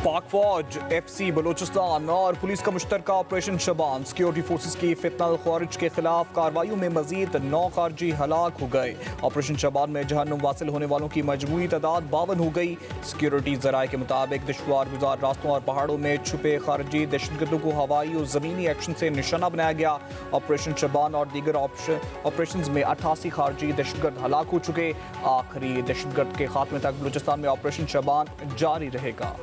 पाक फौज, FC बलोचिस्तान और पुलिस का मुश्तरका ऑपरेशन शबान सिक्योरिटी फोर्सेस की फितनल खारिज के खिलाफ कार्रवाइयों में मजीद 9 खारजी हलाक हो गए। ऑपरेशन शबान में जहन्नुम वासिल होने वालों की मजमूई तादाद 52 हो गई। सिक्योरिटी जराए के मुताबिक दुश्वार गुजार रास्तों और पहाड़ों में छुपे खारजी दहशतगर्दों को हवाई और ज़मीनी एक्शन से निशाना बनाया गया। ऑपरेशन शबान और दीगर ऑपरेशन में 88 खारजी दहशतगर्द हलाक हो चुके। आखिरी दहशतगर्द के खात्मे तक बलूचिस्तान में ऑपरेशन शबान जारी रहेगा।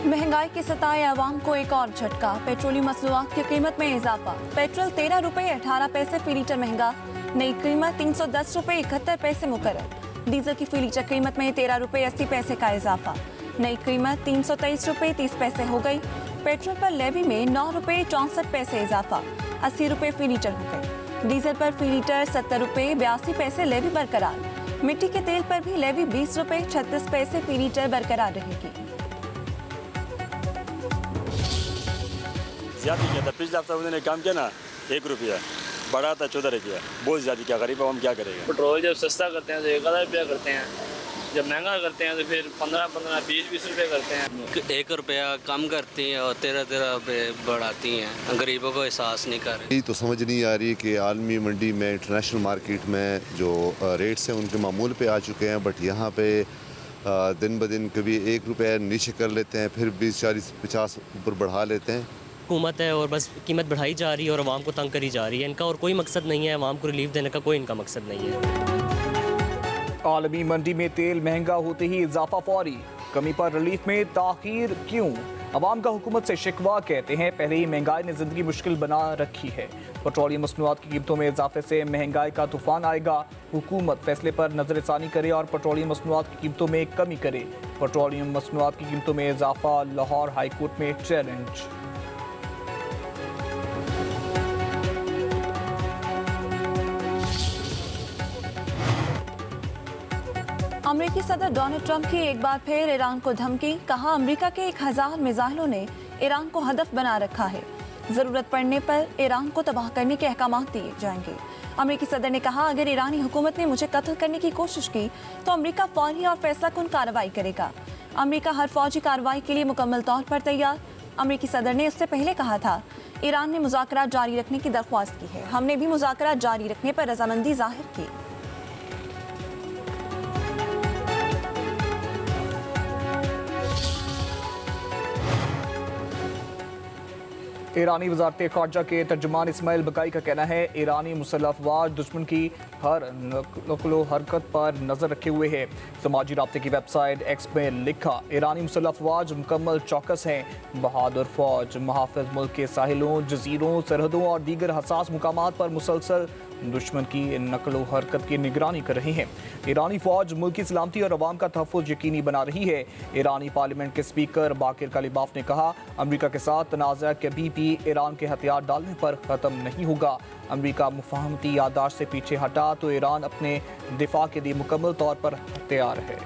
महंगाई के सताए अवाम को एक और झटका। पेट्रोलियम मसनूआत की कीमत में इजाफा। पेट्रोल 13 रुपये 18 पैसे फी लीटर महंगा। नई कीमत 310 रुपये 71 पैसे मुकर्रर। डीजल की फी लीटर कीमत में 13 रुपये 80 पैसे का इजाफा। नई कीमत 323 रुपये 30 पैसे हो गई। पेट्रोल पर लेवी में 9 रुपये 64 पैसे इजाफा, 80 रुपये फी लीटर हो गई। डीजल पर फी लीटर 70 रुपये 82 पैसे लेवी बरकरार। मिट्टी के तेल पर भी लेवी 20 रुपये 36 पैसे फी लीटर बरकरार रहेगी। ज़्यादा किया था, पिछले हफ्ता उन्होंने काम किया ना 1 रुपया, बढ़ा था 14 रुपया, बहुत ज़्यादा क्या, गरीब हम क्या करेंगे। पेट्रोल जब सस्ता करते हैं तो 1000 रुपया करते हैं, जब महंगा करते हैं तो फिर 15-15, 20-20 रुपये करते हैं। 1 रुपया कम करती हैं और 13-13 रुपये बढ़ाती हैं। गरीबों को एहसास नहीं कर रही। ये तो समझ नहीं आ रही कि आलमी मंडी में, इंटरनेशनल मार्केट में जो रेट्स हैं उनके मामूल पे आ चुके हैं, बट यहाँ पे दिन ब दिन कभी 1 रुपया नीचे कर लेते हैं, फिर 20, 40, 50 ऊपर बढ़ा लेते हैं। हुकूमत है और बस कीमत बढ़ाई जा रही है और आवाम को तंग करी जा रही है। इनका और कोई मकसद नहीं है, आवाम को रिलीफ देने का कोई इनका मकसद नहीं है। आलमी मंडी में तेल महंगा होते ही इजाफा फौरी। कमी पर रिलीफ में ताखीर क्यों? अवाम का हुकूमत से शिकवा, कहते हैं पहले ही महंगाई ने जिंदगी मुश्किल बना रखी है। पेट्रोलियम मसनूआत की कीमतों में इजाफे से महंगाई का तूफान आएगा। हुकूमत फैसले पर नजरसानी करे और पेट्रोलियम मसनूआत की कीमतों में कमी करे। पेट्रोलियम मसनूआत की कीमतों में इजाफा, लाहौर हाई कोर्ट में चैलेंज। अमेरिकी सदर डोनाल्ड ट्रंप की एक बार फिर ईरान को धमकी। कहा, अमेरिका के 1000 मिसाइलों ने ईरान को हदफ बना रखा है। जरूरत पड़ने पर ईरान को तबाह करने के अहकाम दिए जाएंगे। अमेरिकी सदर ने कहा, अगर ईरानी हुकूमत ने मुझे कत्ल करने की कोशिश की तो अमेरिका फौरी और फैसलाकुन कार्रवाई करेगा। अमेरिका हर फौजी कार्रवाई के लिए मुकम्मल तौर पर तैयार। अमेरिकी सदर ने इससे पहले कहा था, ईरान ने मुज़ाकरात जारी रखने की दरख्वास्त की है, हमने भी मुज़ाकरात जारी रखने पर रजामंदी जाहिर की। ईरानी वजारत ख़ारजा के तर्जुमान इस्माइल बकाई का कहना है, ईरानी मुसल्लह अफवाज दुश्मन की हर नकलो हरकत पर नज़र रखे हुए है। समाजी राब्ते की वेबसाइट एक्स में लिखा, ईरानी मुसल्लह अफवाज मुकम्मल चौकस हैं। बहादुर फौज मुहाफ़िज़ मुल्क के साहिलों, जजीरों, सरहदों और दीगर हसास मुकामात पर मुसलसल दुश्मन की नकलो हरकत की निगरानी कर रही हैं। ईरानी फौज मुल्क की सलामती और अवाम का तहफ़्फ़ुज़ यकीनी बना रही है। ईरानी पार्लियामेंट के स्पीकर बाकिर कालिबाफ ने कहा, अमेरिका के साथ तनाज़ा कभी भी ईरान के हथियार डालने पर ख़त्म नहीं होगा। अमेरिका मुफाहमती यादाश्त से पीछे हटा तो ईरान अपने दिफा के लिए मुकम्मल तौर पर तैयार है।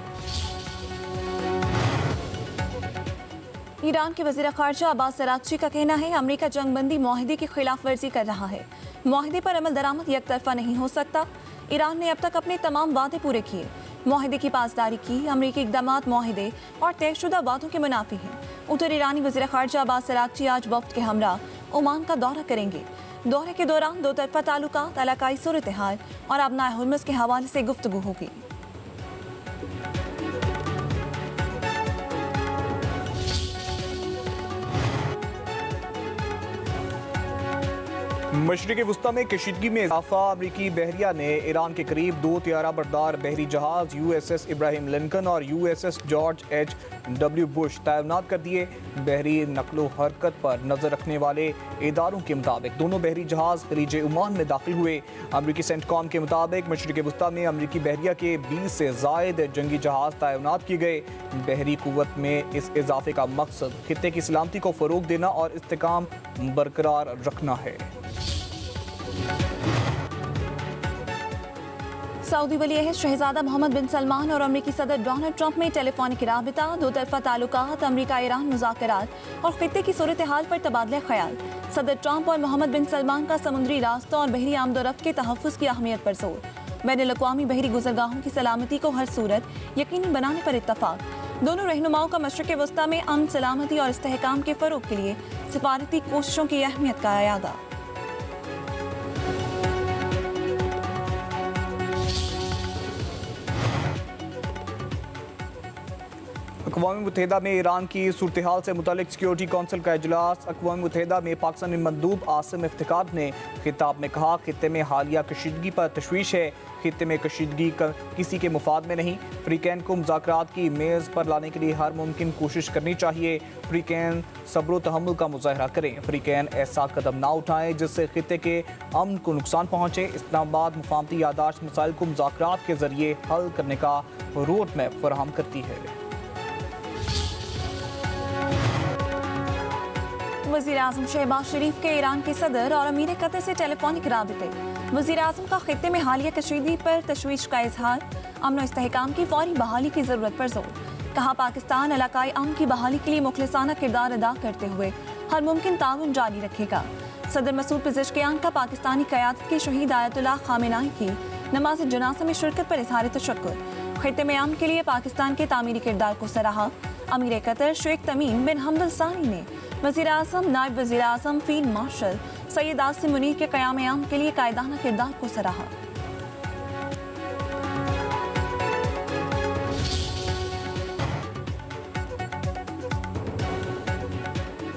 ईरान के वज़ीर ख़ारजा अब्बास अराग़ची का कहना है, अमेरिका जंगबंदी मुआहदे की खिलाफ वर्जी कर रहा है। मुआहदे पर अमल दरामद एक तरफा नहीं हो सकता। ईरान ने अब तक अपने तमाम वादे पूरे किए, मुआहदे की पासदारी की। अमेरिकी इक़दामात मुआहदे और तयशुदा वादों के मुनाफी हैं। उधर ईरानी वज़ीर ख़ारजा अब्बास अराग़ची आज वफ़द के हमरा ओमान का दौरा करेंगे। दौरे के दौरान दो तरफा ताल्लुकात, इलाकाई सूरत हाल और अबनाए हुर्मुज़ के हवाले से गुफ्तगू होगी। मशरिक़ वुस्ता में कशीदगी में इजाफा। अमरीकी बहरिया ने ईरान के करीब 2 तियारा बरदार बहरी जहाज USS इब्राहिम लिंकन और USS जॉर्ज H.W. बुश तैनात कर दिए। बहरी नकलो हरकत पर नजर रखने वाले इदारों के मुताबिक दोनों बहरी जहाज खलीज ओमान में दाखिल हुए। अमरीकी सेंटकॉम के मुताबिक मशरिक़ वुस्ता में अमरीकी बहरिया के 20 से ज़ायद जंगी जहाज तैनात किए गए। बहरी कुव्वत में इस इजाफे का मकसद खित्ते की सलामती को फ़रोग देना और इस्तेकाम बरकरार रखना है। सऊदी वली अहद शहजादा मोहम्मद बिन सलमान और अमेरिकी सदर डोनाल्ड ट्रंप में टेलीफोनिक राबिता। दो तरफा ताल्लुकात, अमेरिका ईरान मुज़ाकरात और खित्ते की सूरत हाल पर तबादला ख्याल। सदर ट्रंप और मोहम्मद बिन सलमान का समुद्री रास्तों और बहरी आमदोरफ्त के तहफ़्फ़ुज़ की अहमियत पर जोर। बैनुल-अक़वामी बहरी गुज़रगाहों की सलामती को हर सूरत यकीनी बनाने पर इत्तफाक। दोनों रहनुमाओं का मशरिक़ वस्ता में अमन, सलामती और इस्तेहकाम के फ़रोग़ के लिए सिफारती कोशिशों की अहमियत का अयादा। अक़वाम मुत्तहिदा में ईरान की सूरत हाल से मुतालिक सिक्योरिटी कौंसिल का इजलास। अक़वाम मुत्तहिदा में पाकिस्तानी मंदूब आसिम इफ्तिकार ने खिताब में कहा, खित्ते में हालिया कशीदगी पर तशवीश है। खित्ते में कशीदगी किसी के मुफाद में नहीं। अफ्रीकैन को मुज़ाकरात की मेज़ पर लाने के लिए हर मुमकिन कोशिश करनी चाहिए। अफ्रीकैन सब्र व तहम्मुल का मुज़ाहरा करें। अफ्रीकैन ऐसा कदम ना उठाएं जिससे खित्ते के अमन को नुकसान पहुँचे। इस्लामाबाद मुफाहमती यादाश्त मसाइल को मुज़ाकरात के ज़रिए हल करने का रोड मैप फराहम करती है। वज़ीर-ए-आज़म शहबाज शरीफ के ईरान के सदर और अमीर कतर से टेलीफोनिक राबिते। वज़ीर-ए-आज़म का खित्ते में हालिया कशीदगी पर तशवीश का इजहार। अमन और इस्तेहकाम की फौरी बहाली की ज़रूरत पर जोर। कहा, पाकिस्तान इलाकाई अमन की बहाली के लिए मुखलिसाना किरदार अदा करते हुए हर मुमकिन ताउन जारी रखेगा। सदर मसूद पेज़ेश्कियान का पाकिस्तानी क़यादत के शहीद आयतुल्लाह ख़ामेनाई की नमाज जनाज़ा में शिरकत पर इज़हार तशक्कुर। खित्ते में अमन के लिए पाकिस्तान के तामीरी किरदार को सराहा। अमीर कतर शेख तमीम बिन हमद अल सानी ने वज़ीर-ए-आज़म, नायब वज़ीर-ए-आज़म, फील्ड मार्शल सैयद आसिम मुनीर के क़याम-ए-आम के लिए कायदाना किरदार को सराहा।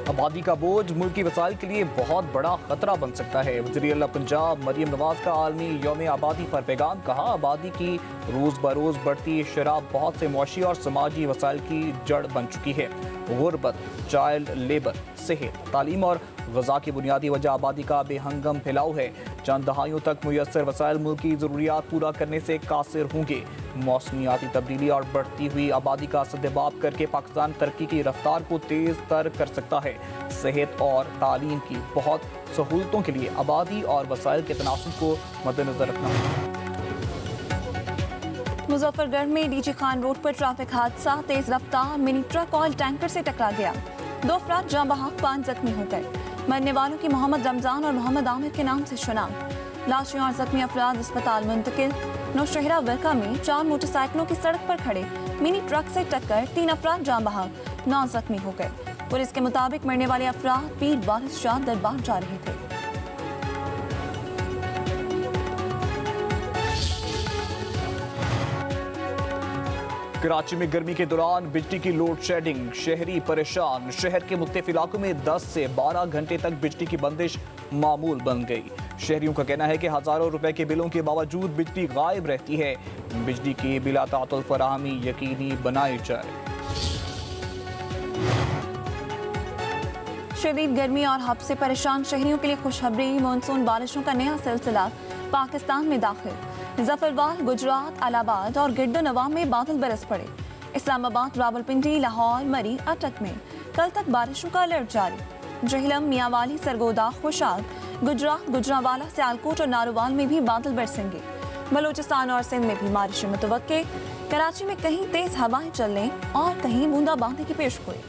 आबादी का बोझ मुल्क की वसाइल के लिए बहुत बड़ा खतरा बन सकता है। वज़ीर-ए-आला पंजाब मरियम नवाज का आलमी यौम आबादी पर पैगाम। कहा, आबादी की रोज़ बरोज़ बढ़ती शराब बहुत से मुआशी और समाजी वसाइल की जड़ बन चुकी है। गुर्बत, चाइल्ड लेबर, सेहत, तालीम और ग़ज़ा की बुनियादी वजह आबादी का बेहंगम फैलाव है। चंद दहाइयों तक मुयस्सर वसाइल मुल्क की ज़रूरियात पूरा करने से कासिर होंगे। मौसमियाती तब्दीली और बढ़ती हुई आबादी का सद्देबाब करके पाकिस्तान तरक्की की रफ्तार को तेज़ तर कर सकता है। सेहत और तालीम की बहुत सहूलतों के लिए आबादी और वसाइल के तनासुब को मद्देनज़र रखना होगा। मुजफ्फरगढ़ में डीजी खान रोड पर ट्रैफिक हादसा। तेज रफ्तार मिनी ट्रक ऑयल टैंकर से टकरा गया। 2 अफराद जाँ बहक, 5 जख्मी हो गए। मरने वालों की मोहम्मद रमजान और मोहम्मद आमिर के नाम से शनाख्त। लाशें और जख्मी अफराद अस्पताल मुंतकिल। नौशहरा वर्का में 4 मोटरसाइकिलों की सड़क पर खड़े मिनी ट्रक से टक्कर, 3 अफराद जाँ बहक, 9 जख्मी हो गए। पुलिस के मुताबिक मरने वाले अफराद पीर वारिस शाह दरबार जा रहे थे। कराची में गर्मी के दौरान बिजली की लोड शेडिंग, शहरी परेशान। शहर के मुख्तलिफ इलाकों में 10 से 12 घंटे तक बिजली की बंदिश मामूल बन गई। शहरियों का कहना है कि हज़ारों रुपए के बिलों के बावजूद बिजली गायब रहती है। बिजली की बिला तातुल फराहमी यकीनी बनाई जाए। शदीद गर्मी और हब से परेशान शहरियों के लिए खुशखबरी। मानसून बारिशों का नया सिलसिला पाकिस्तान में दाखिल। जफरवाल, गुजरात, अलाहाबाद और गिरदोनवा में बादल बरस पड़े। इस्लामाबाद, रावलपिंडी, लाहौर, मरी, अटक में कल तक बारिशों का अलर्ट जारी। जहलम, मियांवाली, सरगोदा, खुशाब, गुजरात, गुजरांवाला, सियालकोट और नारोवाल में भी बादल बरसेंगे। बलूचिस्तान और सिंध में भी बारिशें मुतवक्के। कराची में कहीं तेज हवाएं चलने और कहीं बूंदाबांदी की पेशगोई।